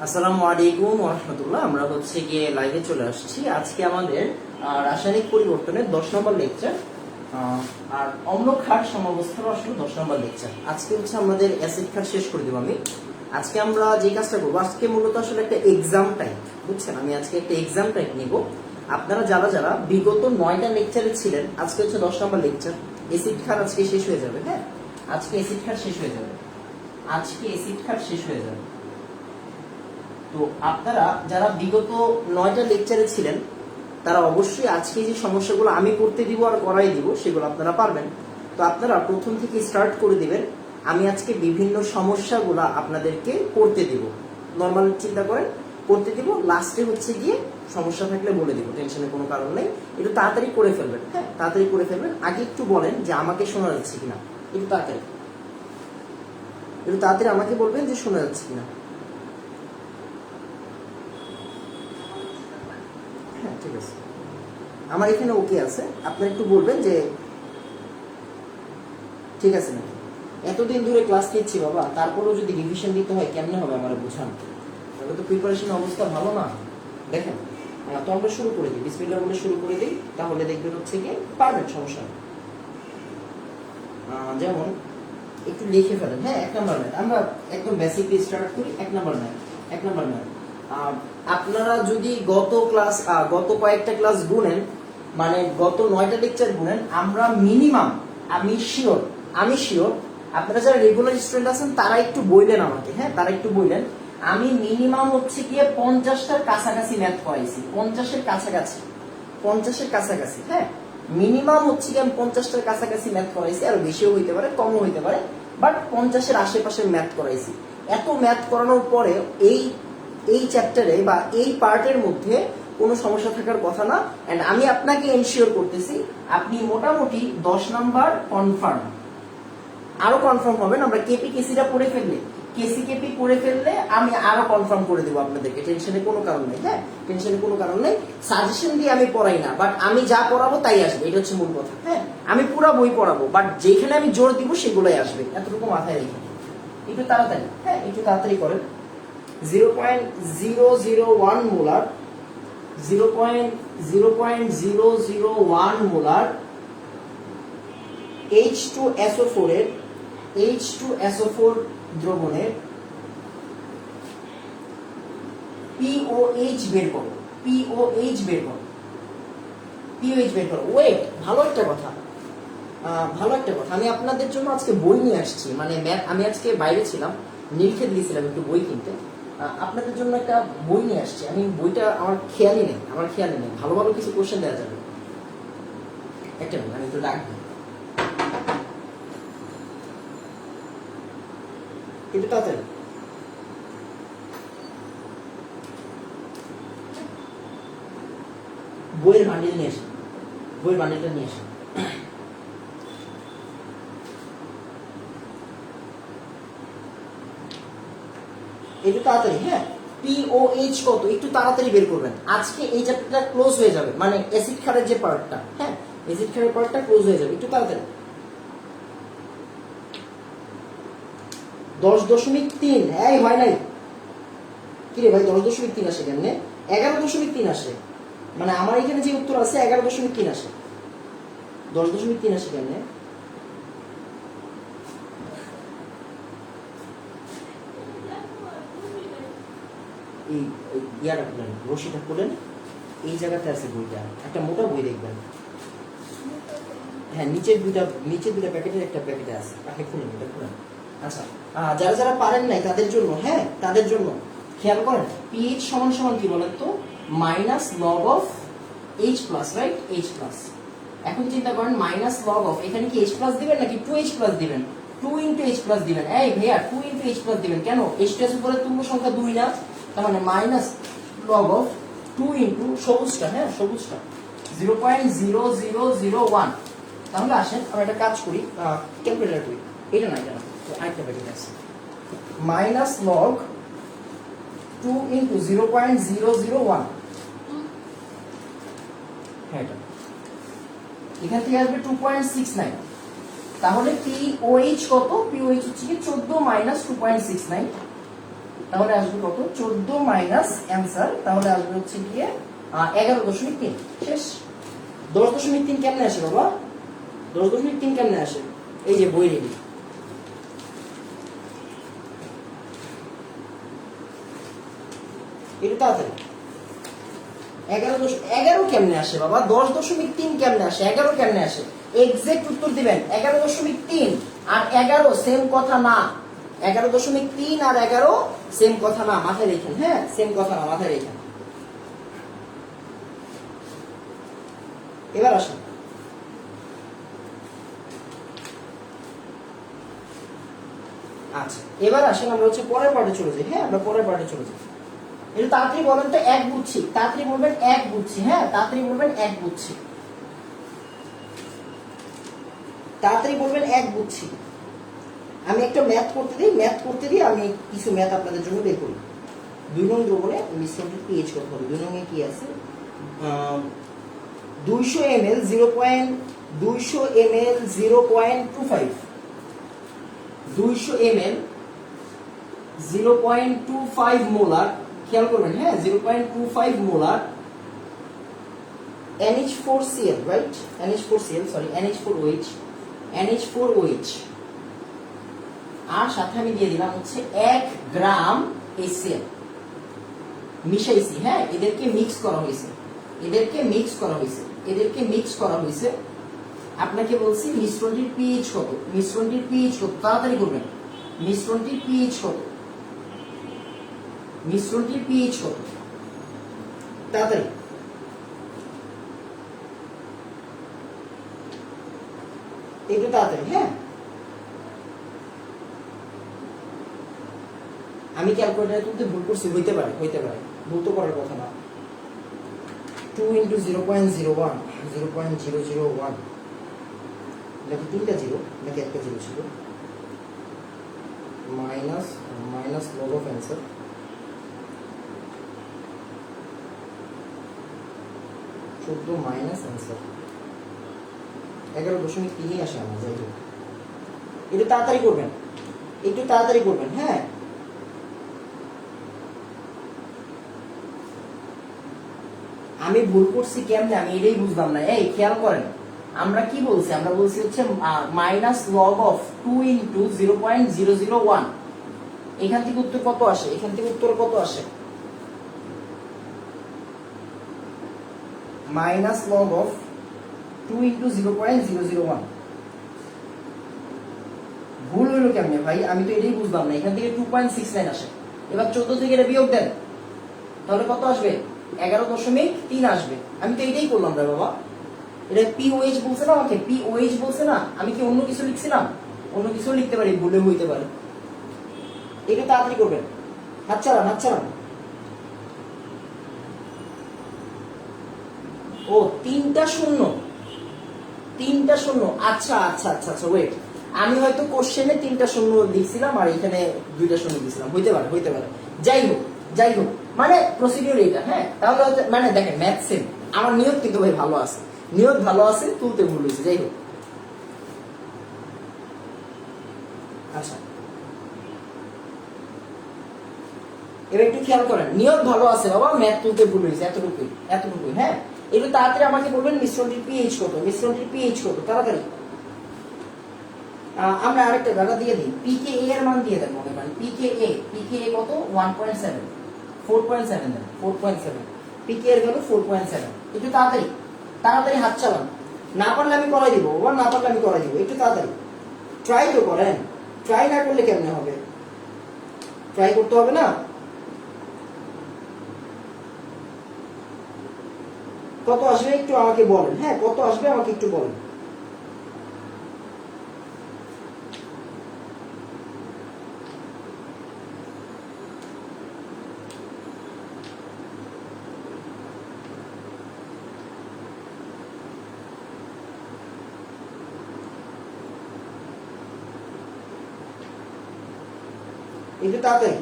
আসসালামু আলাইকুম ওয়া রাহমাতুল্লাহ। আমরা হচ্ছে গিয়ে লাইভে চলে আসছি। আজকে আমাদের রাসায়নিক পরিবর্তনের 10 নম্বর লেকচার আর অম্ল ক্ষার সমাবস্থার আসলে 10 নম্বর লেকচার। আজকে হচ্ছে আমাদের অ্যাসিড ক্ষার শেষ করে দেব আমি। আজকে আমরা যে কাজটা করব, আজকে মূলত আসলে একটা এক্সাম টাইপ, বুঝছেন? আমি আজকে একটা এক্সাম টাইপ নিব। আপনারা যারা যারা বিগত 9টা লেকচারে ছিলেন, আজকে হচ্ছে 10 নম্বর লেকচার। অ্যাসিড ক্ষার আজকে শেষ হয়ে যাবে। হ্যাঁ, আজকে অ্যাসিড ক্ষার শেষ হয়ে যাবে। আজকে অ্যাসিড ক্ষার শেষ হয়ে যাবে। তো আপনারা যারা বিগত 9টা লেকচারে ছিলেন, তারা অবশ্যই আজকে যে সমস্যাগুলো আমি করতে দিব আর করাই দিব সেগুলো আপনারা পারবেন। তো আপনারা প্রথম থেকে স্টার্ট করে দিবেন। আমি আজকে বিভিন্ন সমস্যাগুলো আপনাদেরকে করতে দিব। নর্মাল চিন্তা করেন, করতে দিব, লাস্টে হচ্ছে গিয়ে সমস্যা থাকলে বলে দিব, টেনশনের কোনো কারণ নেই। একটু তাড়াতাড়ি করে ফেলবেন। হ্যাঁ, তাড়াতাড়ি করে ফেলবেন। আগে একটু বলেন যে আমাকে শোনা যাচ্ছে কিনা। একটু তাড়াতাড়ি আমাকে বলবেন যে শোনা যাচ্ছে কিনা। হ্যাঁ, ঠিক আছে, আমার এখানে ওকে আছে। আপনি একটু বলবেন যে ঠিক আছে নাকি। এতদিন ধরে ক্লাস নিচ্ছি বাবা, তারপরেও যদি রিভিশন দিতে হয় কেমনে হবে আমার বুঝান। তাহলে তো প্রিপারেশন অবস্থা ভালো না। দেখেন, তো আমরা শুরু করে দিই, বিসমিল্লাহ বলে শুরু করে দিই, তাহলে দেখবেন হচ্ছে কি পারবেন, সমস্যা নেই। যেমন একটু লিখে ফেলেন। হ্যাঁ, 1 নাম্বার ম্যাথ আমরা একদম বেসিকলি স্টার্ট করি। 1 নাম্বার ম্যাথ আপনারা যদি গত কয়েকটা ক্লাস গুনেন, মানে গত 9টা লেকচার গুনেন, আমরা মিনিমাম, আমি শিওর আপনারা যারা রেগুলার স্টুডেন্ট আছেন তারা একটু বললেন আমাকে। হ্যাঁ, তারা একটু বললেন। আমি মিনিমাম হচ্ছে গিয়ে 50টার কাছাকাছি ম্যাথ করাইছি। 50-এর কাছাকাছি। হ্যাঁ, মিনিমাম হচ্ছে গিয়ে আমি 50টার কাছাকাছি ম্যাথ করাইছি। আর বেশিও হইতে পারে, কমও হইতে পারে, বাট 50-এর আশেপাশে ম্যাথ করাইছি। এত ম্যাথ করানোর পরে এই চ্যাপ্টারে বা এই পার্টের মধ্যে কোনো সমস্যা থাকার কথা না। এন্ড আমি আপনাকে এনশিওর করতেছি আপনি মোটামুটি 10 নাম্বার কনফার্ম, আরো কনফার্ম হবেন। আমরা কেপি কেসিটা পড়ে ফেললে আমি আরো কনফার্ম করে দেবো আপনাদেরকে। টেনশনের কোনো কারণ নেই। হ্যাঁ, টেনশনের কোনো কারণ নেই। সাজেশন দিয়ে আমি পড়াই না, বাট আমি যা পড়াবো তাই আসবে, এটা হচ্ছে মূল কথা। হ্যাঁ, আমি পুরা বই পড়াবো, বাট যেখানে আমি জোর দিব সেগুলোই আসবে। এতটুকু মাথায় রেখে একটু তাড়াতাড়ি, হ্যাঁ একটু তাড়াতাড়ি করেন। 0.001 মোলার 0.001 মোলার H2SO4 দ্রবণের POH বের করো। ওয়েট, ভালো একটা কথা। আমি আপনাদের জন্য আজকে বই নিয়ে আসছি। মানে আমি আজকে বাইরে ছিলাম, নীলক্ষেত গেছিলাম একটু বই কিনতে। আপনাদের জন্য একটা বই নিয়ে আসছি। আমি বইটা আমার খেয়ালই নেই। ভালো ভালো কিছু কোশ্চেন দেওয়া যাবে। একটা মিনিট, আমি একটু ডাকবো। কিন্তু তাড়াতাড়ি বইয়ের বান্ডিল নিয়ে আসেন। বইয়ের বান্ডিলটা নিয়ে আসেন। একটু তাড়াতাড়ি। হ্যাঁ, POH কত একটু তাড়াতাড়ি বের করবেন। আজকে এই চ্যাপ্টারটা ক্লোজ হয়ে যাবে, মানে অ্যাসিড ক্ষারের যে পার্টটা। হ্যাঁ, অ্যাসিড ক্ষারের পার্টটা ক্লোজ হয়ে যাবে। একটু তাড়াতাড়ি। 10.3। এই হয় নাই কিরে ভাই, 10.3 আসে কেমনে? 11.3 আসে। মানে আমার এখানে যে উত্তর আছে 11.3 আসে। 10.3 আসে কেমনে? এই ইয়াটা খুলেন, রশিটা খুলেন। এই জায়গাতে আছে বইটা, একটা মোটা বই দেখবেন। হ্যাঁ, নিচের দুটা প্যাকেটের একটা প্যাকেটে আছে। আপনি খুলেন, এটা খুলেন। আচ্ছা, যারা যারা পারেন নাই তাদের জন্য, হ্যাঁ তাদের জন্য খেয়াল করেন। pH সমান সমান কি বলেন তো? Minus log of H plus, right? H plus. এখন চিন্তা করেন, মাইনাস লগ অফ, এখানে কি H প্লাস দিবেন নাকি 2H প্লাস দিবেন? 2 ইন্টু H প্লাস দিবেন। এই ভাইয়া, 2 ইন্টু H প্লাস দিবেন কেন? H2 উপরে তুল্য সংখ্যা 2 না, তার মানে মাইনাস লগ অফ 2 ইন্টু সবুজটা। হ্যাঁ, সবুজটা 0.0001। তাহলে আসেন আমরা একটা কাজ করি, ক্যালকুলেটর করি। এটা না, আরেকটা প্যাকেট আছে। Minus log 2 into 0.001। হ্যাঁ, এটা এখান থেকে আসবে 2.69। তাহলে POH কত? POH হচ্ছে কি 14 - 2.69। তাহলে আসবে কত 14 মাইনাস অ্যান্সার, তাহলে আসবে হচ্ছে গিয়ে 11.3। শেষ। 10.3 কেমনে আসে বাবা? 10.3 কেমনে আসে? এই যে বই রেডি। এটা তাড়াতাড়ি 11 কেমনে আসে বাবা? 10.3 কেমনে আসে? 11 কেমনে আসে? এক্সাক্ট উত্তর দিবেন। 11.3 আর 11 সেম কথা না। 11.3 আর 11 সেম কথা না, মাথায় রেখেন। হ্যাঁ, সেম কথা না, মাথায় রেখেন। এবার আসেন, আচ্ছা এবার আসেন আমরা হচ্ছে পরের পার্টে চলে যাই। হ্যাঁ, আমরা পরের পার্টে চলে যাই। এটা তাড়াতাড়ি বলেন তো, এক বুঝছি। তাড়াতাড়ি বলবেন এক বুঝছি। হ্যাঁ, তাড়াতাড়ি বলবেন এক বুঝছি। তাড়াতাড়ি বলবেন এক বুঝছি। আমি একটা ম্যাথ করতে দিই, ম্যাথ করতে দিই, আমি কিছু ম্যাথ আপনাদের জন্য বের করি। 2 নং দ্রবণে মিশ্রণটির পিএইচ কত হবে? 2 নং এ কি আছে? 200 ml 200 ml 0.25, 200 ml 0.25 মোলার, খেয়াল করবেন। হ্যাঁ, 0.25 molar NH4Cl, right? NH4Cl, sorry NH4OH, NH4OH, আর সাথে আমি দিয়ে দিলাম হচ্ছে 1 গ্রাম HCl মিশাইছি। হ্যাঁ, এদেরকে মিক্স করা হয়েছে, এদেরকে মিক্স করা হয়েছে, এদেরকে মিক্স করা হয়েছে। আপনাকে বলছি মিশ্রণটির পিএইচ কত? মিশ্রণটির পিএইচ কত? তাড়াতাড়ি করবেন। মিশ্রণটির পিএইচ কত? মিশ্রণটির পিএইচ কত? তাড়াতাড়ি। একটু তাড়াতাড়ি। হ্যাঁ, আমি ক্যালকুলেটরে তুলতে ভুল করছি, হইতে পারে, হইতে পারে, ভুল তো করার কথা না। 2 × 0.01, 0.001, নাকি 3টা জিরো নাকি একটা জিরো ছিল? Minus minus log of answer, 14 minus answer 11.3 আসে আমার। যাই হোক, একটু তাড়াতাড়ি করবেন, একটু তাড়াতাড়ি করবেন। হ্যাঁ, আমি ভুল করছি কেমনে আমি এটাই বুঝলাম না। এই খেয়াল করেন, আমরা কি বলছি? আমরা বলছি হচ্ছে মাইনাস লগ অফ 2 × 0.001। এখান থেকে উত্তর কত আসে? এখান থেকে উত্তর কত আসে? Minus log of 2 × 0.001। ভুল হইলো কেমনে ভাই? আমি তো এটাই বুঝলাম না। এখান থেকে 2.69 আসে। এবার 14 থেকে এটা বিয়োগ দেন, তাহলে কত আসবে? 11.3 আসবে। আমি তো এটাই করলাম রে বাবা। এটা POH বলছে না আমাকে, POH বলছে না। আমি কি অন্য কিছু লিখছিলাম? অন্য কিছু লিখতে পারি, ভুলে হইতে পারে। একটু তাড়াতাড়ি করবেন, হাত চালান, হাত চালান। ও 3টা শূন্য, 3টা শূন্য। আচ্ছা আচ্ছা আচ্ছা আচ্ছা, ওয়েট, আমি হয়তো কোশ্চেনে 3টা শূন্য লিখছিলাম আর এখানে 2টা শূন্য দিছিলাম। হইতে পারে, হইতে পারে। যাই হোক, যাই হোক, মানে প্রসিডিউর এটা। হ্যাঁ, তাহলে মানে দেখেন ম্যাথ সেম। আমার নিয়ত কিন্তু ভাই ভালো আছে, নিয়ত ভালো আছে, তুলতে ভুল হয়েছে। যাই হোক, আচ্ছা এবার একটু খেয়াল করেন, নিয়ত ভালো আছে বাবা, ম্যাথ তুলতে ভুল হয়েছে। এতটুকুই, এতটুকুই। হ্যাঁ, একটু তাড়াতাড়ি আমাকে বলবেন মিশ্রণটির পিএইচ কত? মিশ্রণটির পিএইচ কত? তাড়াতাড়ি। আমরা আরেকটা ডাটা দিয়ে দিই, PKa এর মান দিয়ে দেন। মনে করেন PKa কত? 1.7, 4.7 দেন, 4.7। PKa এর ভ্যালু 4.7। একটু তাড়াতাড়ি, তাড়াতাড়ি হাত চালান। না পারলে আমি করাই দিব, ওর না পারলে আমি করাই দিব। একটু তাড়াতাড়ি ট্রাই তো করেন। ট্রাই না করলে কেমনে হবে? ট্রাই করতে হবে না? কত আসবে একটু আমাকে বলেন। হ্যাঁ, কত আসবে আমাকে একটু বলেন। একটু তাড়াতাড়ি।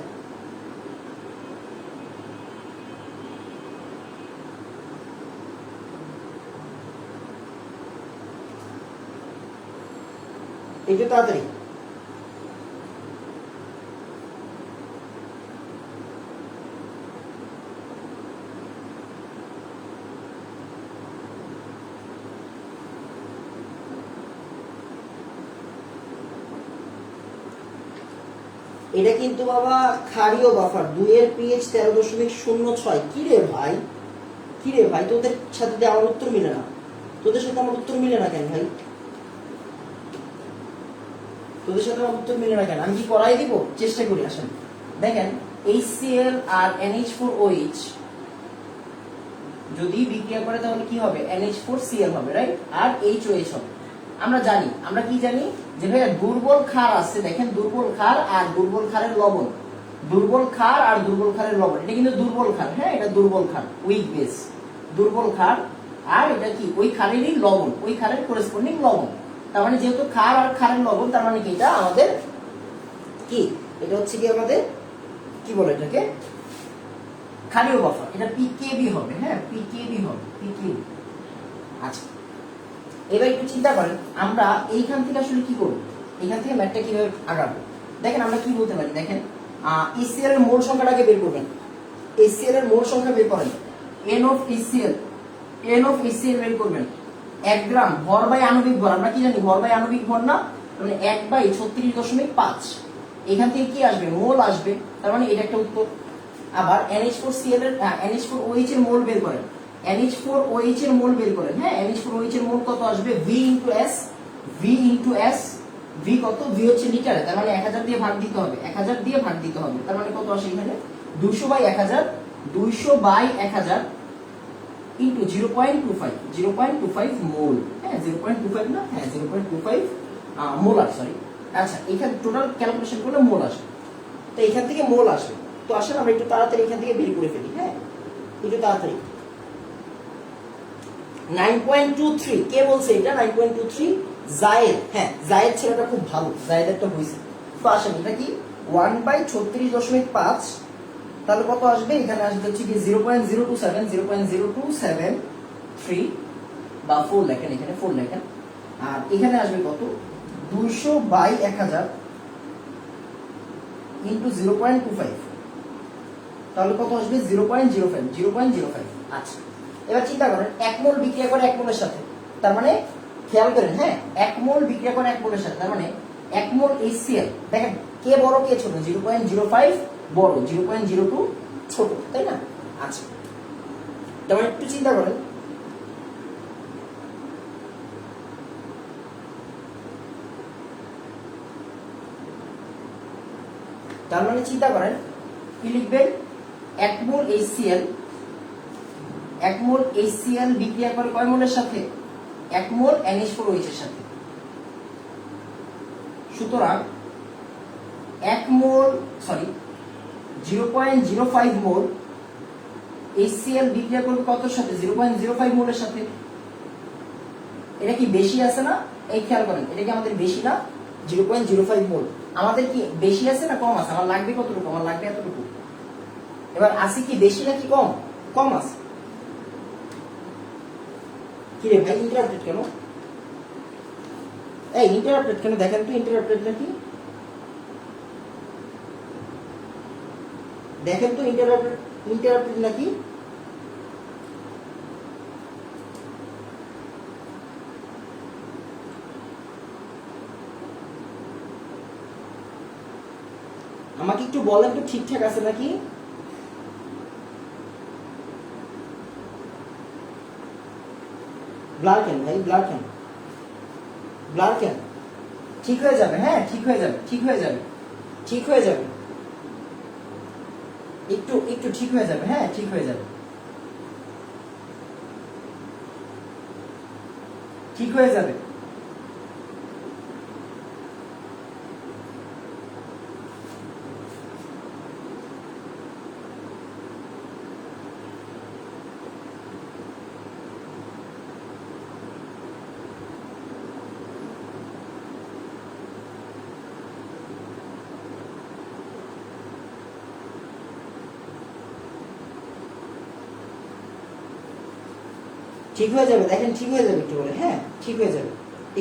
একটু তাড়াতাড়ি। এটা কিন্তু বাবা ক্ষারীয় বাফার 2 এর পিএইচ 13.06। কি রে ভাই, কি রে ভাই, তোদের সাথে যে আমার উত্তর মিলে না, তোদের সাথে আমার উত্তর মিলে না কেন ভাই, তোদের সাথে আমার উত্তর মিলে না কেন? আমি কি করাই দিব? চেষ্টা করি। আসেন দেখেন, HCl আর NH4OH যদি বিক্রিয়া করে তাহলে কি হবে? NH4Cl হবে, রাইট? আর HOH হবে। আমরা জানি, আমরা কি জানি যে ভাইয়া দুর্বল ক্ষার আছে, দেখেন দুর্বল ক্ষার আর দুর্বল ক্ষারের লবণ, দুর্বল ক্ষার আর দুর্বল ক্ষারের লবণ, এটা কিন্তু দুর্বল ক্ষার, হ্যাঁ এটা দুর্বল ক্ষার, উইক বেস, দুর্বল ক্ষার। আর এটা কি? ওই ক্ষারেরই লবণ, ওই ক্ষারের করেসপন্ডিং লবণ। তার মানে যেহেতু ক্ষার আর ক্ষারের লবণ, তার মানে কি এটা আমাদের কি, এটা হচ্ছে কি আমাদের কি বলে এটাকে, ক্ষারীয় বাফার। এটা পিকেবি হবে, হ্যাঁ পিকেবি হবে, পিকেবি। আচ্ছা এবার একটু চিন্তা করেন, আমরা এইখান থেকে আসলে কি করব, এইখান থেকে ম্যাথটা কিভাবে আগাবো? দেখেন আমরা কি বলতে পারি, দেখেন HCl এর মোল সংখ্যাটাকে বের করবেন। HCl এর মোল সংখ্যা বের করেন, N of HCl, N of HCl বের করবেন। 1 গ্রাম ভর বাই আণবিক ভর, আমরা কি জানি ভর বাই আণবিক ভর না, মানে 1/36.5। এখান থেকে কি আসবে? মোল আসবে, তার মানে এটা একটা উত্তর। আবার NH4Cl এর NH4OH এর মোল বের করেন, NH4OH এর মোল বের করেন, হ্যাঁ NH4OH এর মোল কত আসবে? V into S, V into S, V কত? V হচ্ছে লিটারে, তার মানে 1000 দিয়ে ভাগ দিতে হবে, 1000 দিয়ে ভাগ দিতে হবে, তার মানে কত আসে এখানে? 200/1000, 200/1000 into 0.25, 0.25 মোল, হ্যাঁ 0.25 না, হ্যাঁ 0.25 মোলার, সরি। আচ্ছা এখানে টোটাল ক্যালকুলেশন করলে মোল আসবে, তো এখান থেকে মোল আসবে। তো আসেন আমরা একটু তাড়াতাড়ি এখান থেকে বের করে ফেলি, হ্যাঁ একটু তাড়াতাড়ি। 9.23 কে বলছে এটা? 9.23 জায়েদ, হ্যাঁ জায়েদ ছেলেটা খুব ভালো, জায়েদেরটা হইছে। তো আসেন এটা কি 1/36.5, তাহলে কত আসবে? এখানে আসবে হচ্ছে কি 0.027, 0.0273 বা 4 লেখেন, এখানে 4 লেখেন। আর এখানে আসবে কত? 200/1000 ইনটু 0.25, তাহলে কত আসবে? 0.05, 0.05। আচ্ছা এবার চিন্তা করেন, 1 মোল বিক্রিয়া করে 1 মোলের সাথে, তার মানে খেয়াল করেন, হ্যাঁ 1 মোল বিক্রিয়া করে 1 মোলের সাথে, তার মানে 1 মোল HCl, দেখেন কে বড় কে ছোট? 0.05 বড়, 0.02 ছোট, তাই না? আচ্ছা তাহলে একটু চিন্তা করেন, তার মানে চিন্তা করেন কি লিখবেন? 1 মোল HCl, 1 মোল HCl বিক্রিয়া করে কয় মোলের সাথে? 1 মোল NH4OH এর সাথে। সুতরাং 1 মোল, সরি 0.05 মোল HCl বিক্রিয়া করবে কতর সাথে? 0.05 মোলের সাথে। এটা কি বেশি আছে না? এই খেয়াল করেন, এটা কি আমাদের বেশি না? 0.05 মোল আমাদের কি বেশি আছে না কম আছে? আমার লাগবে কতটুকু? আমার লাগবে এতটুকু। এবার আছে কি বেশি নাকি কম? কম আছে। কি রে ভাই ইন্টারাপ্টেড কেন? এই ইন্টারাপ্টেড কেন? দেখেন তো ইন্টারাপ্টেড নাকি, দেখেন তো ইন্টারাপ্টেড নাকি। আমাকে একটু বলেন তো ঠিকঠাক আছে নাকি? ব্লার কেন ভাই, ব্লার কেন, ব্লার কেন? ঠিক হয়ে যাবে, হ্যাঁ ঠিক হয়ে যাবে, ঠিক হয়ে যাবে, ঠিক হয়ে যাবে, একটু একটু ঠিক হয়ে যাবে, হ্যাঁ ঠিক হয়ে যাবে, ঠিক হয়ে যাবে। ঠিক হয়ে যাবে, দেখেন ঠিক হয়ে যাবে, একটু বলে, হ্যাঁ ঠিক হয়ে যাবে,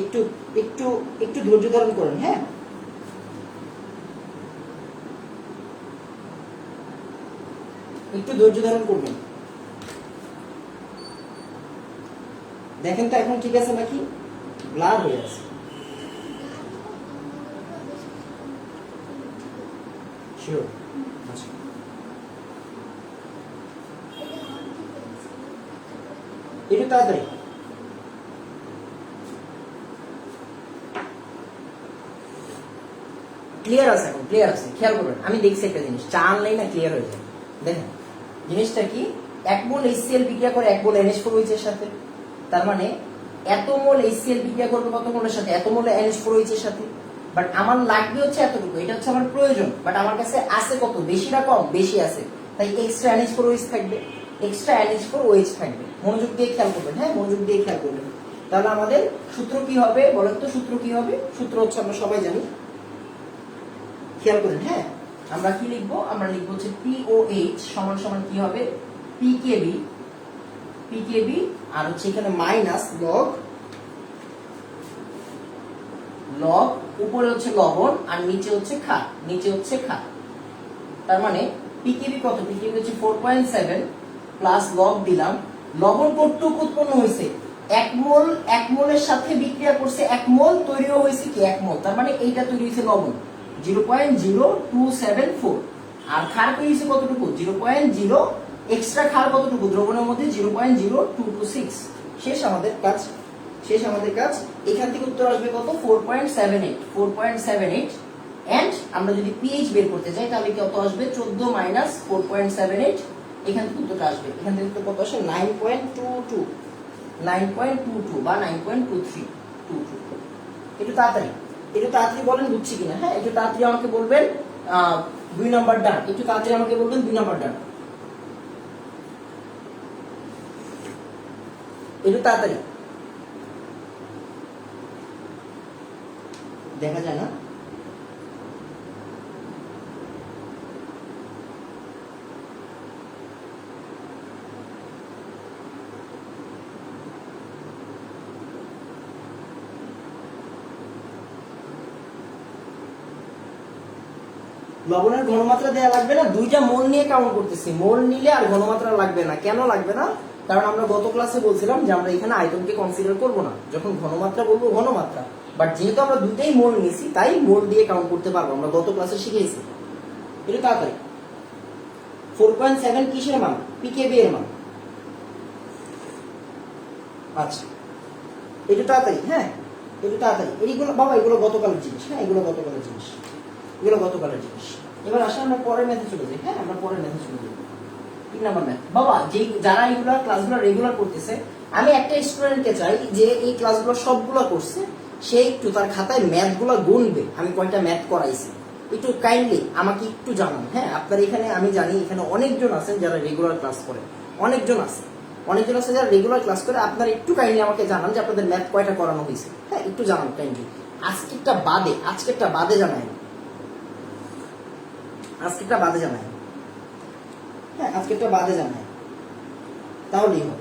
একটু একটু একটু ধৈর্য ধারণ করেন, হ্যাঁ একটু ধৈর্য ধারণ করবেন। দেখেন তো এখন ঠিক আছে নাকি? ব্লার হয়ে আছে। শিওর? আচ্ছা, একটু তাড়াতাড়ি। ক্লিয়ার আছে? এখন ক্লিয়ার আছে? খেয়াল করবেন, আমি দেখছি একটা জিনিস, চা আনলেই না ক্লিয়ার হয়ে যায়। দেখেন জিনিসটা কি, 1 মোল HCl বিক্রিয়া করে 1 মোল NH4OH এর সাথে। তার মানে এত মোল HCl বিক্রিয়া করবে কত মোলের সাথে? এত মোল NH4OH এর সাথে। বাট আমার লাগবে হচ্ছে এতটুকু, এটা হচ্ছে আমার প্রয়োজন। বাট আমার কাছে আছে কত? বেশি না কম? বেশি আছে, তাই এক্সট্রা NH4OH থাকবে, এক্সট্রা NH4OH থাকবে। মনোযোগ দিয়ে খেয়াল করবেন, হ্যাঁ মনোযোগ দিয়ে খেয়াল করবেন। তাহলে আমাদের সূত্র কি হবে বলেন তো? সূত্র কি হবে? সূত্র হচ্ছে আমরা সবাই জানি, খেয়াল করেন। হ্যাঁ, আমরা কি লিখবো? আমরা লিখবো হচ্ছে POH সমান সমান কি হবে? PKB আর হচ্ছে এখানে মাইনাস লগ উপরে হচ্ছে লবণ আর নিচে হচ্ছে ক্ষার, নিচে হচ্ছে ক্ষার। তার মানে PKB কত? PKB হচ্ছে 4.7 প্লাস লগ দিলাম। লবণ কতটুকু উৎপন্ন হয়েছে? 1 মোলের সাথে বিক্রিয়া করছে 1 মোল, তৈরিও হয়েছে কি 1 মোল। তার মানে এইটা তৈরি হয়েছে লবণ 0.0274। আর ক্ষার তৈরি হয়েছে কতটুকু? 0.0, এক্সট্রা ক্ষার কতটুকু? দ্রবণের মধ্যে 0.0226। শেষ আমাদের কাজ, শেষ আমাদের কাজ। এখান থেকে উত্তর আসবে কত? 4.78 এন্ড আমরা যদি পিএইচ বের করতে চাই তাহলে কত আসবে? 14 মাইনাস 4.78। এখান থেকে উত্তরটা আসবে, এখান থেকে উত্তর কত আসে? 9.22 বা 9.2322। একটু তাড়াতাড়ি, একটু তাড়াতাড়ি বলেন বুঝছি কিনা। হ্যাঁ, একটু তাড়াতাড়ি আমাকে বলবেন 2 নাম্বার ডান। একটু তাড়াতাড়ি আমাকে বলবেন 2 নাম্বার ডান। একটু তাড়াতাড়ি, দেখা যায় না। লবণের ঘনমাত্রা দেয়া লাগবে না, 2টা মোল নিয়ে কাউন্ট করতেছি। মোল নিলে আর ঘনমাত্রা লাগবে না। কেন লাগবে না? কারণ আমরা গত ক্লাসে বলছিলাম যে আমরা এখানে আয়তনকে কনসিডার করব না, যখন ঘনমাত্রা বলবো ঘনমাত্রা। বাট যেহেতু আমরা দুইটাই মোল নিছি তাই মোল দিয়ে কাউন্ট করতে পারবো, আমরা গত ক্লাসে শিখেছি। এটা তাড়াতাড়ি। 4.7 কিসের মান? PKB এর মান। আচ্ছা, এটা তাড়াতাড়ি। হ্যাঁ, এটা তাড়াতাড়ি। এইগুলো বাবা, এগুলো গতকালের জিনিস। হ্যাঁ, এগুলো গতকালের জিনিস, এগুলো গতকালের জিনিস। এবার আসলে আমরা পরের ম্যাথে চলে যাই। হ্যাঁ, আমরা পরের ম্যাথে চলে যাই। 3 নাম্বার ম্যাথ। বাবা, যারা এইগুলা ক্লাসগুলো রেগুলার করতেছে, আমি একটা স্টুডেন্টকে চাই যে এই ক্লাসগুলো সবগুলো করছে, সে একটু তার খাতায় ম্যাথগুলো গুনবে, আমি কয়টা ম্যাথ করাইছি। একটু কাইন্ডলি আমাকে একটু জানান। হ্যাঁ, আপনার এখানে আমি জানি এখানে অনেকজন আছেন যারা রেগুলার ক্লাস করে, অনেকজন আছে যারা রেগুলার ক্লাস করে। আপনারা একটু কাইন্ডলি আমাকে জানান যে আপনাদের ম্যাথ কয়টা করানো হয়েছে। হ্যাঁ, একটু জানান কাইন্ডলি। আজকেরটা বাদে জানাই, আজকেরটা বাদে জানাই। হ্যাঁ, আজকেরটা বাদে জানাই, তাহলেই হোক।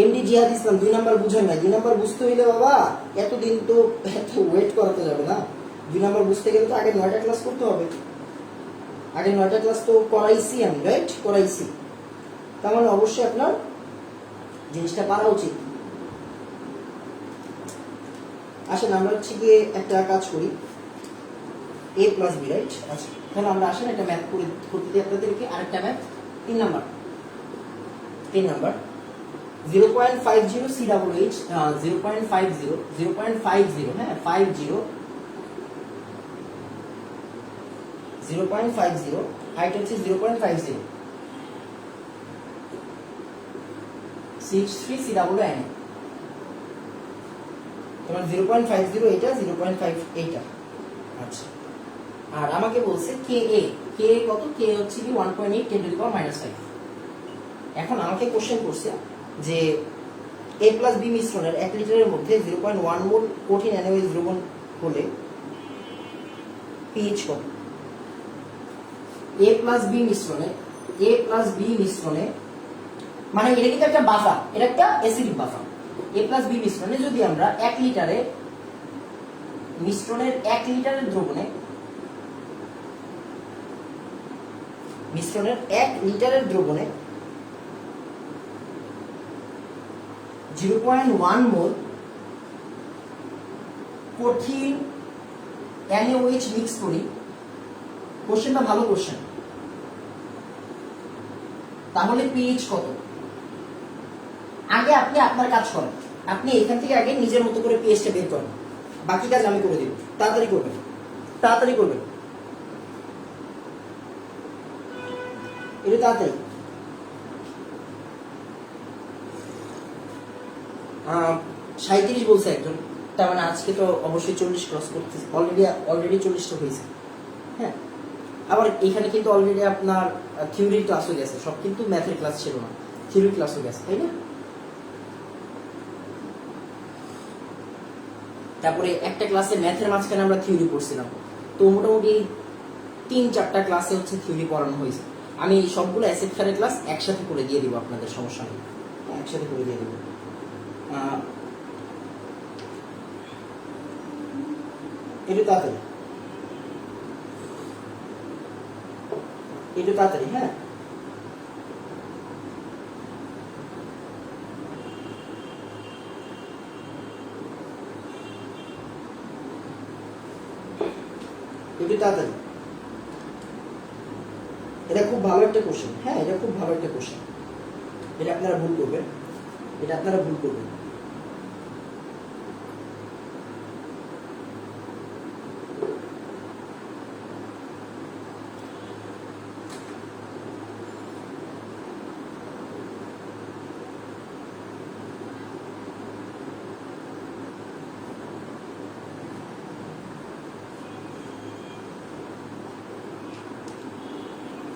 এমডি জিহাদ ইসলাম 2 নাম্বার বুঝেন না। 2 নাম্বার বুঝতে হইলে বাবা এতদিন তো এত ওয়েট করাতে যাবে না। 2 নাম্বার বুঝতে গেলে তো আগে 9টা ক্লাস করতে হবে। আগে 9টা ক্লাস তো করাইছি আমি, রাইট? করাইছি। তার মানে অবশ্যই আপনার জিনিসটা পারা উচিত। আসেন আমরা হচ্ছে গিয়ে একটা কাজ করি, a প্লাস বি, রাইট? আচ্ছা, তাহলে আমরা আসেন একটা ম্যাথ করতে দিই আপনাদেরকে। আরেকটা ম্যাথ 3 নাম্বার 0.50 CWH 0.50 হ্যাঁ 0.50 হাইট হচ্ছে 0.50 63 CWN। তোমার 0.50 এটা, 0.5 এইটা। আচ্ছা, আর আমাকে বলছে কে কত? কে হচ্ছে কি 1.8 10 to the power -5। এখন আমাকে কোশ্চেন করছে যে A প্লাস বি মিশ্রণের 1 লিটারের মধ্যে 0.1 মোল কঠিন NaOH দ্রবণ হলে pH কত? A প্লাস বি মিশ্রণে মানে এটা কিন্তু একটা বাফার, এটা একটা acidic buffer. A plus B মিশ্রণে যদি আমরা 1 লিটারের দ্রবণে 0.1 মোল কঠিন NaOH মিক্স করি, কোশ্চেনটা ভালো কোশ্চেন, তাহলে পিএইচ কত? আগে আপনি আপনার কাজ করেন, আপনি এখান থেকে আগে নিজের মতো করে পিএইচটা বের করেন, বাকি কাজ আমি করে দিব। তাড়াতাড়ি করবেন, তাড়াতাড়ি করবেন, এটা তাড়াতাড়ি। 37 বলছে একজন, তার মানে আজকে তো অবশ্যই 40 ক্রস করতেছে, অলরেডি 40টা হয়েছে। হ্যাঁ, আবার এখানে কিন্তু অলরেডি আপনার থিওরির ক্লাসও গেছে, সব কিন্তু ম্যাথের ক্লাস ছিল না, থিওরির ক্লাসও গেছে, তাই না? তারপরে একটা ক্লাসে ম্যাথের মাঝখানে আমরা থিওরি পড়ছিলাম, তো মোটামুটি 3-4টা ক্লাসে হচ্ছে থিওরি পড়ানো হয়েছে। আমি সবগুলো অ্যাসেট খারের ক্লাস একসাথে করে দিয়ে দিব, আপনাদের সমস্যা নেই, একসাথে করে দিয়ে দেবো। একটু তাড়াতাড়ি, একটু তাড়াতাড়ি। হ্যাঁ, একটু তাড়াতাড়ি। এটা খুব ভালো একটা কোশ্চেন। হ্যাঁ, এটা খুব ভালো একটা কোশ্চেন, এটা আপনারা ভুল করবেন, এটা আপনারা ভুল করবেন।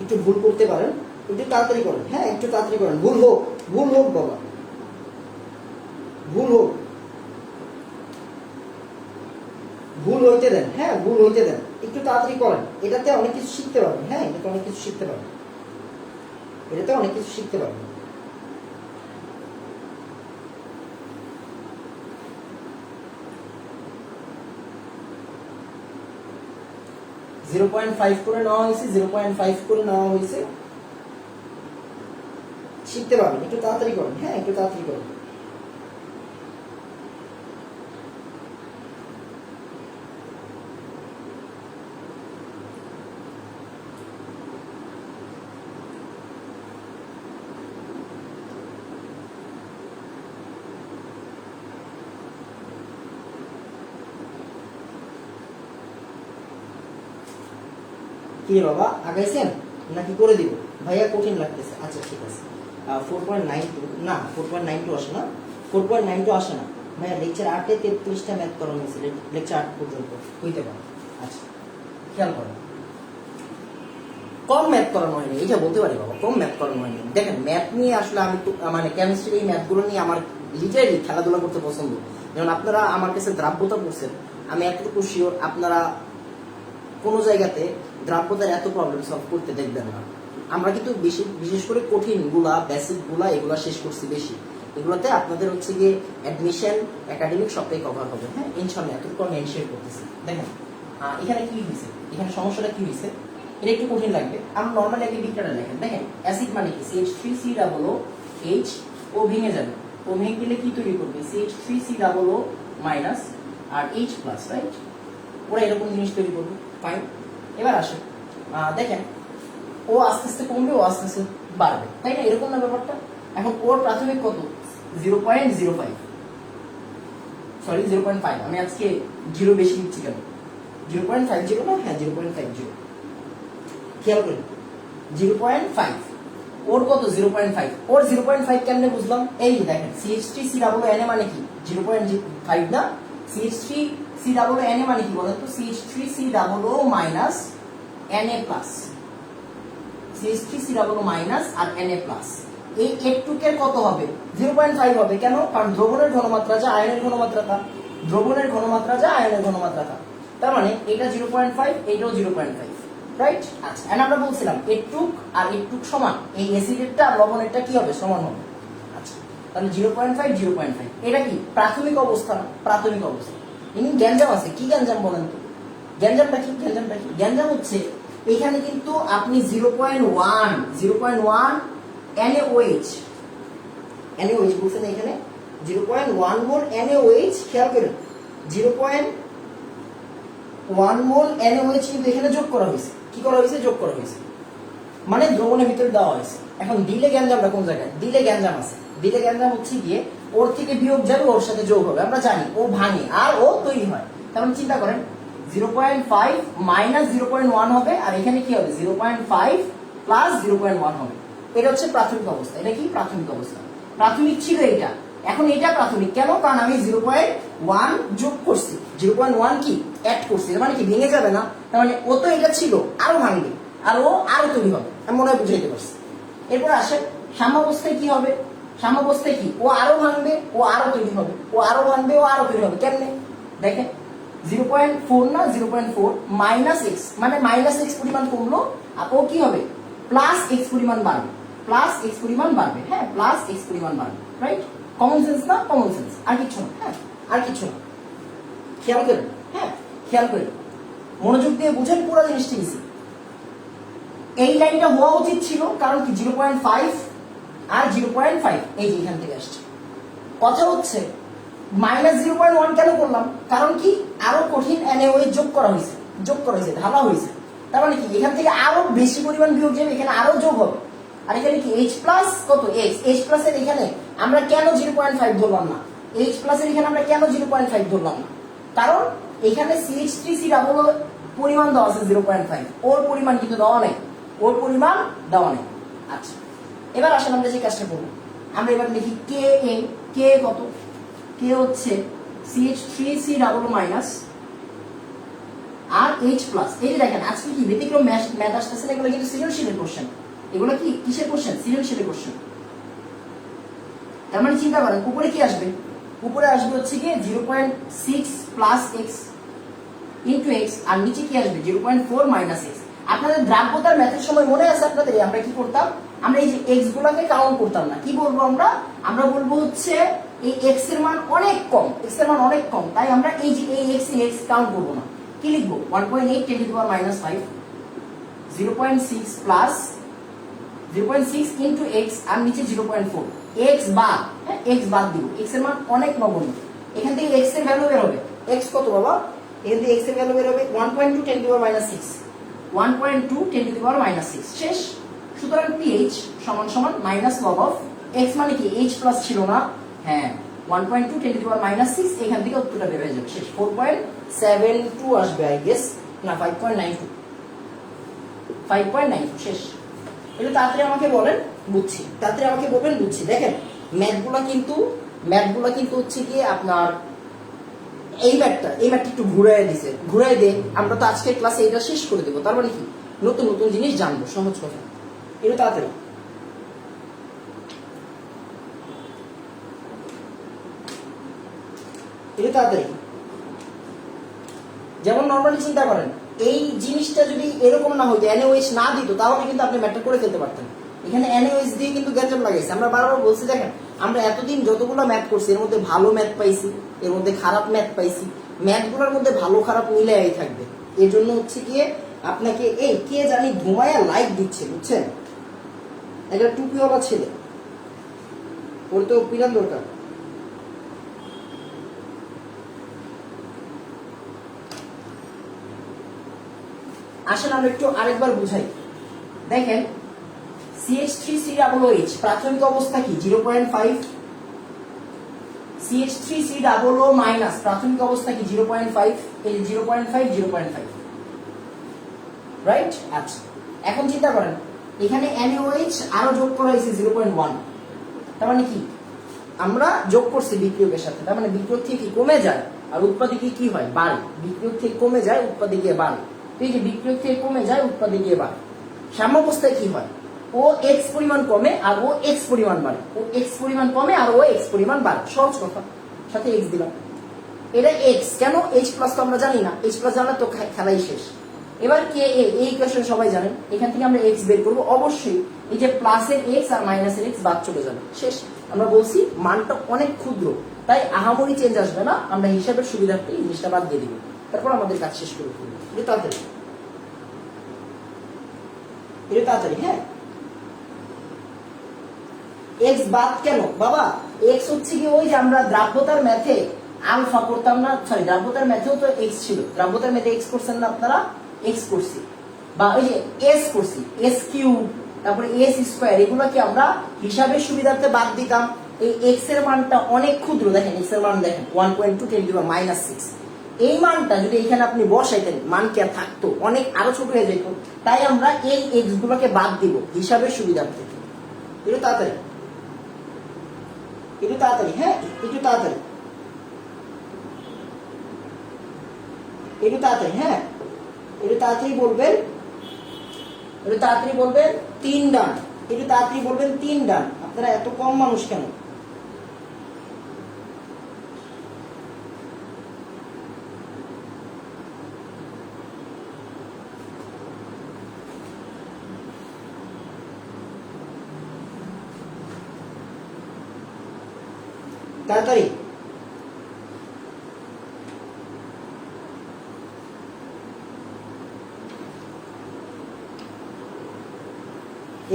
একটু ভুল করতে পারেন, একটু তাড়াতাড়ি করেন। হ্যাঁ, একটু তাড়াতাড়ি করেন, ভুল হোক, ভুল হোক বাবা, ভুল হোক, ভুল হইতে দেন। হ্যাঁ, ভুল হইতে দেন, একটু তাড়াতাড়ি করেন, এটাতে অনেক কিছু শিখতে পারবেন। হ্যাঁ, এটাতে অনেক কিছু শিখতে পারবেন, এটাতে অনেক কিছু শিখতে পারবেন। .5 করে নেওয়া হয়েছে, 0.5 করে নেওয়া হয়েছে, শিখতে পারবেন। একটু তাড়াতাড়ি করেন। হ্যাঁ, একটু তাড়াতাড়ি করেন। কি বাবা, আগাইছেন নাকি করে দিব? ভাইয়া কঠিন লাগতেছে, আচ্ছা ঠিক আছে। 4.92 না, 4.92 আসে না, 4.92 আসে না ভাইয়া। লেকচার 8-এ 33টা ম্যাথ করানো হয়েছে, লেকচার 8 পর্যন্ত হইতে পারে। আচ্ছা, খেয়াল করেন, কম ম্যাথ করানো হয়নি, এটা বলতে পারি বাবা, কম ম্যাথ করানো হয়নি। দেখেন, ম্যাথ নিয়ে আসলে আমি মানে কেমিস্ট্রির এই ম্যাথগুলো নিয়ে আমার লিটারেলি খেলাধুলা করতে পছন্দ। যেমন আপনারা আমার কাছে দ্রাব্যতা পড়ছেন, আমি এতটুকু শিওর আপনারা কোনো জায়গাতে দ্রাব্যতার এত প্রবলেম সলভ করতে দেখবেন না। আমরা কিন্তু বিশেষ করে কঠিন গুলা, বেসিক গুলা, এগুলা শেষ করছি বেশি। এগুলোতে আপনাদের হচ্ছে গিয়ে অ্যাডমিশন, একাডেমিক সবটাই কভার হবে। হ্যাঁ, ইনশাআল্লাহ এতটুকু আমি এনশিওর করতেছি। দেখেন এখানে কি হয়েছে, এখানে সমস্যাটা কি হয়েছে, এটা একটু কঠিন লাগবে। আমরা নর্মালি আগে বিক্রিয়াটা দেখেন। দেখেন অ্যাসিড মানে কি, CH3COOH, ও ভেঙে যাবে, ও ভেঙে গেলে কি তৈরি করবে, CH3COO মাইনাস আর H প্লাস, রাইট? ওরা এরকম জিনিস তৈরি করবে। ফাইন, এবার আসে দেখেন, ও আস্তে আস্তে কমবে, ও আস্তে আস্তে বাড়বে, তাই না? এরকম না ব্যাপারটা। এখন ওর প্রাথমিক কত, 0.05, সরি 0.5, আমি আজকে 0 বেশি দিচ্ছি কেন, 0.50 না, হ্যাঁ 0.50, খেয়াল করি 0.5, ওর কত 0.5, ওর 0.5 কেমনে বুঝলাম, এই দেখেন CH3COO মানে কি 0.5 না, CH3COO মানে কি বলেন তো, CH3COO minus Na plus, CH3COO minus আর Na প্লাস, এই একটুকের কত হবে 0.5 হবে। কেন? কারণ দ্রবণের ঘনমাত্রা যা আয়নের ঘনমাত্রা তা, দ্রবণের ঘনমাত্রা যা আয়নের ঘনমাত্রা তা, তার মানে এটা 0.5, এটাও 0.5, রাইট? আচ্ছা, এন্ড আমরা বলছিলাম একটুক আর একটুক সমান, এই অ্যাসিডেরটা আর লবণেরটা কি হবে, সমান হবে। আচ্ছা, তাহলে 0.5 0.5, এটা কি প্রাথমিক অবস্থা, প্রাথমিক অবস্থা। ইনি গ্যাঞ্জাম আছে, কি গ্যাঞ্জাম বলেন তো, গ্যাঞ্জামটা কি, গ্যাঞ্জামটা কি? গ্যাঞ্জাম হচ্ছে এখানে কিন্তু আপনি 0.1 NaOH বলছেন এখানে 0.1 মোল NaOH, খেয়াল করেন 0.1 1 মোল NaOH কিন্তু এখানে যোগ করা হয়েছে। কি করা হয়েছে? যোগ করা হয়েছে, মানে দ্রবণের ভিতরে দেওয়া হয়েছে। এখন দিলে গ্যাঞ্জামটা কোন জায়গায়? দিলে গ্যাঞ্জাম আছে। দিলে গ্যাঞ্জাম হচ্ছে গিয়ে ওর থেকে বিয়োগ যাবে, ওর সাথে যোগ হবে। আমরা জানি ও ভাঙে আর ও তৈরি হয়। তার মানে চিন্তা করেন 0.5 মাইনাস 0.1 হবে, আর এখানে কি হবে? 0.5 প্লাস 0.1 হবে। এটা হচ্ছে প্রাথমিক অবস্থা। এটা কি প্রাথমিক অবস্থা? প্রাথমিক ছিল এটা, এখন এটা প্রাথমিক কেন? কারণ আমি 0.1 যোগ করছি, 0.1 কি অ্যাড করছি। মানে কি ভেঙে যাবে না? তার মানে ও তো এটা ছিল, আরো ভাঙবে আর ও আরো তৈরি হবে। আমি মনে হয় বুঝাইতে পারছি। এরপর আসেন সাম্যাবস্থায় কি হবে? সাম্যাবস্থায় কি? ও আরো ভাঙবে, ও আরো তৈরি হবে, ও আরো ভাঙবে, ও আরো তৈরি হবে। কেমনে দেখেন? 0.4 না 0.4 মাইনাস এক্স, মানে মাইনাস এক্স পরিমাণ কমলো, আর ও কি হবে? প্লাস এক্স পরিমাণ বাড়বে, প্লাস এক্স পরিমাণ বাড়বে। হ্যাঁ, প্লাস এক্স পরিমাণ বাড়বে। রাইট? কমন সেন্স না? কমন সেন্স, আর কিছু না। হ্যাঁ, আর কিছু না। খেয়াল করেন, হ্যাঁ খেয়াল করেন, মনোযোগ দিয়ে বুঝেন পুরো জিনিসটা। ইজি। এই লাইনটা হওয়া উচিত ছিল, কারণ কি 0.5 আর 0.5 এই যে এখান থেকে আসছে। কথা হচ্ছে মাইনাস 0.1 কেন করলাম? কারণ কি আরো কঠিন NaOH যোগ করা হয়েছে, যোগ করা হয়েছে, ঢালা হয়েছে। তার মানে কি এখান থেকে আরো বেশি পরিমাণ বিয়োগ যাবে, এখানে আরো যোগ হবে। আর এখানে কি H প্লাস কত? X। H প্লাস এর এখানে আমরা কেন 0.5 ধরলাম না? H প্লাস এর এখানে আমরা কেন 0.5 ধরলাম না? কারণ এখানে CH3C ডাবল পরিমাণ দেওয়া আছে 0.5, ওর পরিমাণ কিন্তু দেওয়া নেই, ওর পরিমাণ দেওয়া নেই। আচ্ছা, এবার আসেন আমরা যে কাজটা করব, আমরা এবার লিখি Ka। K কত? K হচ্ছে CH3C ডাবল মাইনাস আর H প্লাস। এই যে দেখেন আজকে কি ব্যতিক্রম ম্যাথ আসতেছে না, এগুলো কিন্তু সৃজনশীলের কোশ্চেন। এগুলো কি কিসের কোশ্চেন? সৃজনশীলের কোশ্চেন। তার মানে চিন্তা করেন উপরে কি আসবে? উপরে আসবে হচ্ছে কি 0.6 প্লাস এক্স ইন্টু এক্স, আর নিচে কি আসবে? 0.4 মাইনাস এক্স। আপনাদের দ্রাব্যতার ম্যাথের সময় মনে আছে আপনাদের আমরা কি করতাম? আমরা এই যে এক্স গুলাকে কাউন্ট করতাম না। কি বলবো আমরা? আমরা বলবো হচ্ছে এই এক্স এর মান অনেক কম, এক্স এর মান অনেক কম, তাই আমরা এই যে এই এক্স কাউন্ট করবো না। কি লিখবো? 1.8 10 to the power minus 5, 0.6 plus 0.6 into x, আর নিচে 0.4। এক্স বাদ, হ্যাঁ এক্স বাদ দিব, এক্স এর মান অনেক নগণ্য। এখান থেকে এক্স এর ভ্যালু বের হবে। এক্স কত বাবা? এখান থেকে এক্স এর ভ্যালু বের হবে 1.2 10 to the power minus 6, 1.2 10 to the power minus 6। শেষ। সুতরাং pH সমান সমান মাইনাস লগ অফ এক্স, মানে কি এইচ প্লাস ছিল না? হ্যাঁ, 1.2 10 to the power minus 6। এখান থেকে উত্তরটা বের হয়ে যাবে। শেষ। 4.72 আসবে আই গেস, না 5.92, 5.92। শেষ। এটা তাড়াতাড়ি আমাকে বলেন, বুঝছি। তাড়াতাড়ি আমাকে বলবেন, বুঝছি। দেখেন ম্যাথগুলা কিন্তু হচ্ছে কি আপনার এই ম্যাথটা একটু ঘুরাই দিছে, ঘুরাই দে। আমরা তো আজকে ক্লাসে এটা শেষ করে দেবো। তার মানে কি নতুন নতুন জিনিস জানবো, সহজ কথা। এটা তাড়াতাড়ি, এটা তাড়াতাড়ি। যেমন নর্মালি চিন্তা করেন, এই জিনিসটা যদি এরকম না হইতো, NaOH না দিত, তাহলে কিন্তু আপনি ম্যাথটা করে ফেলতে পারতেন। এখানে NaOH দিয়ে কিন্তু গ্যাঞ্জাম লাগাইছে। আমরা বারবার বলছি, দেখেন আমরা এতদিন যতগুলো ম্যাথ করছি এর মধ্যে ভালো ম্যাথ পাইছি, এর মধ্যে খারাপ ম্যাথ পাইছি। ম্যাথগুলোর মধ্যে ভালো খারাপ মিলাই থাকবে। এর জন্য হচ্ছে গিয়ে আপনাকে এই কে জানি ঘুমায়া লাইক দিচ্ছে, বুঝছেন? একটা টুপিওয়ালা ছেলে, ওর তো পিরান দরকার। আসেন আমরা একটু আরেকবার বুঝাই। দেখেন CH3COOH প্রাথমিক অবস্থা কি? 0.5। CH3COO মাইনাস প্রাথমিক অবস্থা কি? 0.5। এই 0.5 0.5, রাইট? আচ্ছা, এখন চিন্তা করেন এখানে NaOH আরো যোগ করা হয়েছে 0.1। তার মানে কি আমরা যোগ করছি বিক্রিয়কের সাথে, তার মানে বিক্রিয়ক থেকে কি কমে যায় আর উৎপাদকে কি হয়? বাড়ে। বিক্রিয়ক থেকে কমে যায়, উৎপাদে গিয়ে বাড়ে। এই যে বিক্রিয়ক থেকে কমে যায়, উৎপাদে গিয়ে বাড়ে। সাম্যাবস্থায় কি হয়? ও এক্স পরিমাণ কমে আর ও এক্স পরিমাণ বাড়ে, ও এক্স পরিমাণ কমে আর ও এক্স পরিমাণ বাড়ে। সহজ কথা, সাথে এক্স দিলাম। এটা এক্স কেন? এইচ প্লাস তো আমরা জানি না, এইচ প্লাস জানলে তো খেলাই শেষ। এবার কে এই ইকুয়েশন সবাই জানেন, এখান থেকে আমরা এক্স বের করব। অবশ্যই এই যে প্লাসের এক্স আর মাইনাসের এক্স বাদ চলে যাবে। শেষ। আমরা বলছি মানটা অনেক ক্ষুদ্র, তাই আহামরি চেঞ্জ আসবে না। আমরা হিসাবের সুবিধার্থে এই জিনিসটা বাদ দিয়ে দিব, তারপর আমাদের কাজ শেষ করে ফেলবো। এটা তাড়াতাড়ি, এটা তাড়াতাড়ি। হ্যাঁ, এক্স বাদ কেন বাবা? এক্স হচ্ছে কি ওই যে আমরা দ্রাব্যতার ম্যাথে আলফা করতাম না, সরি দ্রাব্যতার ম্যাথেও তো এক্স ছিল, দ্রাব্যতার ম্যাথে এক্স করছেন না আপনারা, এক্স করছি, বা ওই যে এস করছি, এস কিউব, তারপরে এস স্কোয়ার, এগুলো কি আমরা হিসাবের সুবিধার্থে বাদ দিতাম। এই এক্স এর মানটা অনেক ক্ষুদ্র, দেখেন এক্স এর মান দেখেন 1.2 × 10⁻⁶। এই মানটা যদি এখানে আপনি বসাইতেন মান কি আর থাকতো, অনেক আরো ছোট হয়ে যেত। তাই আমরা এই এক্স গুলোকে বাদ দিব হিসাবের সুবিধার্থে। একটু তাড়াতাড়ি, একটু তাড়াতাড়ি, হ্যাঁ একটু তাড়াতাড়ি, একটু তাড়াতাড়ি, হ্যাঁ একটু তাড়াতাড়ি বলবেন, একটু তাড়াতাড়ি বলবেন 3 ডান, একটু তাড়াতাড়ি বলবেন 3 ডান। আপনারা এত কম মানুষ কেন? তাড়াতাড়ি,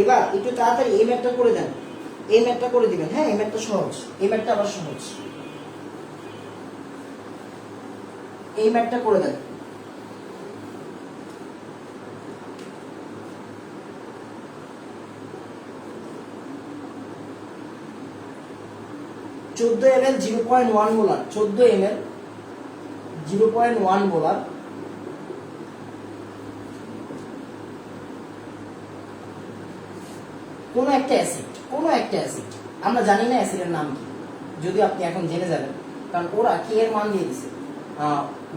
এবার একটু তাড়াতাড়ি এই ম্যাথটা করে দেন, এই ম্যাথটা করে দিবেন, হ্যাঁ এই ম্যাথটা সহজ, এই ম্যাথটা আবার সহজ, এই ম্যাথটা করে দেন। চোদ্দ ml 0.1 মোলার, 14 ml 0.1 মোলার কোন একটা অ্যাসিড, কোন একটা অ্যাসিড, আমরা জানি না অ্যাসিডের নাম কি, যদি আপনি এখন জেনে যাবেন, কারণ ওরা কে এর মান দিয়ে দিছে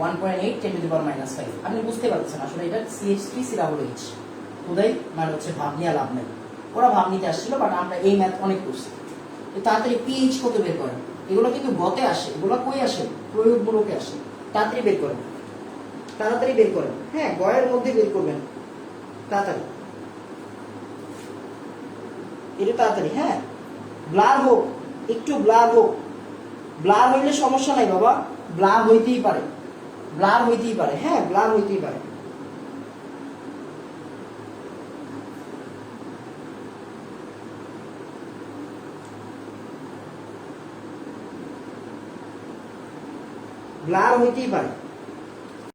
1.8 × 10⁻⁵। আপনি বুঝতে পারছেন আসলে এটা CH3 COOH, খুদাই মানে হচ্ছে ভাব নিয়ে লাভ নেই, ওরা ভাব নিতে আসছিল, বাট আমরা এই ম্যাথ অনেক করছি। তাড়াতাড়ি পিএইচ কত বের করেন, এগুলো কিন্তু গতে আসে, এগুলো কই আসে, প্রয়োগমূলকে আসে। তাড়াতাড়ি বের করেন, তাড়াতাড়ি বের করেন, হ্যাঁ গয়ের মধ্যে বের করবেন তাড়াতাড়ি, এটা তাড়াতাড়ি, হ্যাঁ ব্লার হোক, একটু ব্লার হোক, ব্লার হইলে সমস্যা নাই বাবা, ব্লার হইতেই পারে, ব্লার হইতেই পারে, হ্যাঁ ব্লার হইতেই পারে। ব্লার হইতেই পারে,